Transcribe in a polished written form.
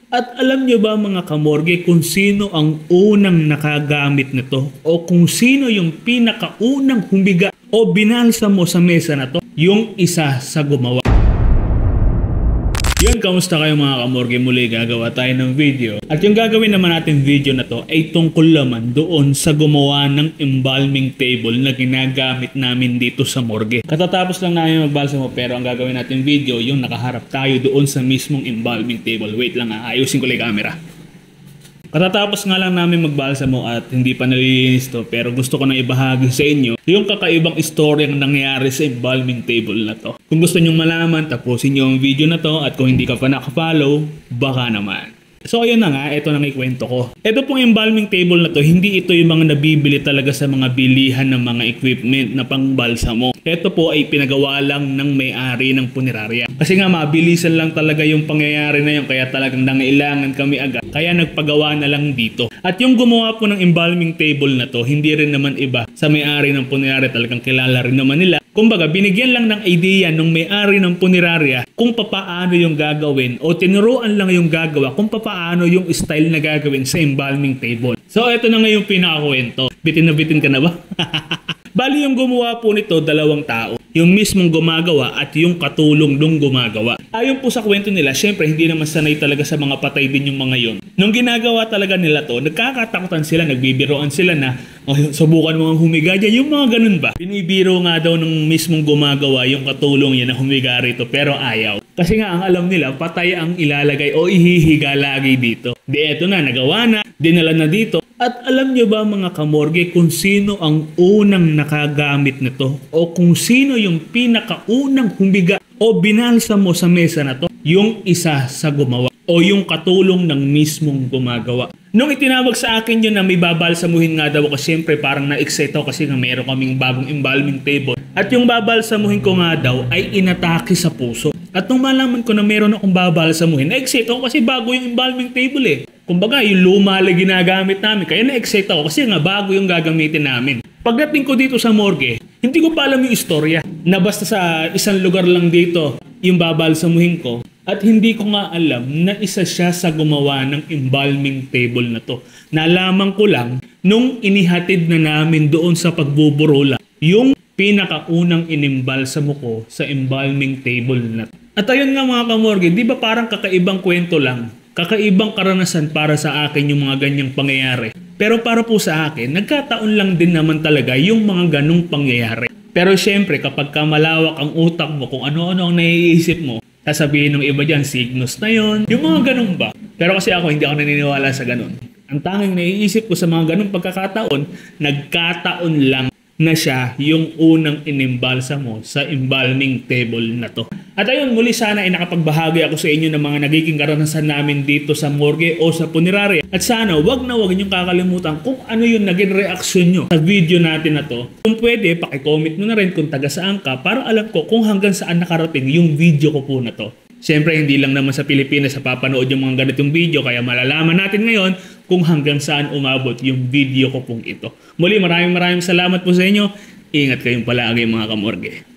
At alam nyo ba mga kamorge kung sino ang unang nakagamit nito o kung sino yung pinakaunang humiga o binalsa mo sa mesa na to? Yung isa sa gumawa. Yun, kamusta kayo mga kamorge? Muli gagawa tayo ng video. At yung gagawin naman natin video na to ay tungkol naman doon sa gumawa ng embalming table na ginagamit namin dito sa morgue. Katatapos lang namin magbalsamo pero ang gagawin natin video yung nakaharap tayo doon sa mismong embalming table. Wait lang ayusin ko lang yung camera. Katatapos nga lang namin magbalsamo at hindi pa nalilinis to pero gusto ko na ibahagi sa inyo yung kakaibang istorya ng nangyayari sa embalming table na to. Kung gusto nyong malaman, tapusin nyo ang video na to at kung hindi ka pa nakafollow, baka naman. So ayun na nga, ito nang ikwento ko. Ito pong embalming table na to, hindi ito yung mga nabibili talaga sa mga bilihan ng mga equipment na pangbalsamo. Ito po ay pinagawa lang ng may-ari ng punerarya. Kasi nga mabilisan lang talaga yung pangyayari na yun kaya talagang nangailangan kami agad. Kaya nagpagawa na lang dito. At yung gumawa po ng embalming table na to, hindi rin naman iba sa may-ari ng punerarya, talagang kilala rin naman nila. Kumbaga, binigyan lang ng idea nung may-ari ng punerarya kung papaano yung gagawin o tinuruan lang yung gagawa kung papaano yung style na gagawin sa embalming table. So, ito na nga yung pinakakwento. Bitin na bitin ka na ba? Bali, yung gumawa po nito, dalawang tao. Yung mismong gumagawa at yung katulong nung gumagawa. Ayon po sa kwento nila, syempre hindi naman sanay talaga sa mga patay din yung mga yon. Nung ginagawa talaga nila to, nagkakatakutan sila, nagbibiroan sila na, subukan mo ang humiga dyan, yung mga ganun ba? Binibiro nga daw ng mismong gumagawa yung katulong niya na humiga rito pero ayaw. Kasi nga ang alam nila, patay ang ilalagay o ihihiga lagi dito. Di eto na, nagawa na, dinala na dito. At alam nyo ba mga kamorge kung sino ang unang nakagamit nito o kung sino yung pinakaunang humiga o binalsa mo sa mesa na to? Yung isa sa gumawa o yung katulong ng mismong gumagawa. Nung itinawag sa akin yun na may babalsamuhin nga daw ako, siyempre parang na-excite ako kasi nga meron kaming bagong embalming table. At yung babalsamuhin ko nga daw ay inatake sa puso. At nung malaman ko na meron akong babalsamuhin, na-excite ako kasi bago yung embalming table eh. Kumbaga, yung luma lang ginagamit namin. Kaya na-excite ako kasi nga bago yung gagamitin namin. Pagdating ko dito sa morgue, hindi ko pa alam yung istorya. Na basta sa isang lugar lang dito yung babalsamuhin ko. At hindi ko nga alam na isa siya sa gumawa ng embalming table na to. Nalaman ko lang nung inihatid na namin doon sa pagbuburola yung pinakaunang inimbalsamo ko sa embalming table na to. At ayun nga mga kamorgue, di ba parang kakaibang kwento lang? Kakaibang karanasan para sa akin yung mga ganyang pangyayari. Pero para po sa akin, nagkataon lang din naman talaga yung mga ganong pangyayari. Pero syempre, kapag malawak ang utak mo kung ano-ano ang naiisip mo, sasabihin ng iba dyan, signos na yon, yung mga ganun ba? Pero kasi ako, hindi ako naniniwala sa ganun. Ang tanging naiisip ko sa mga ganung pagkakataon, nagkataon lang na siya yung unang inimbalsa mo sa embalming table na to. At ayun, muli sana ay nakapagbahagi ako sa inyo ng mga nagiging karanasan namin dito sa morgue o sa punerarya. At sana wag niyong kakalimutan kung ano yung naging reaksyon nyo sa video natin na to. Kung pwede, pakicomment mo na rin kung taga saan ka para alam ko kung hanggang saan nakarating yung video ko po na to. Siyempre, hindi lang naman sa Pilipinas sa papanood yung mga ganitong video kaya malalaman natin ngayon kung hanggang saan umabot yung video ko pong ito. Muli, maraming salamat po sa inyo. Ingat kayong palagi mga kamorge.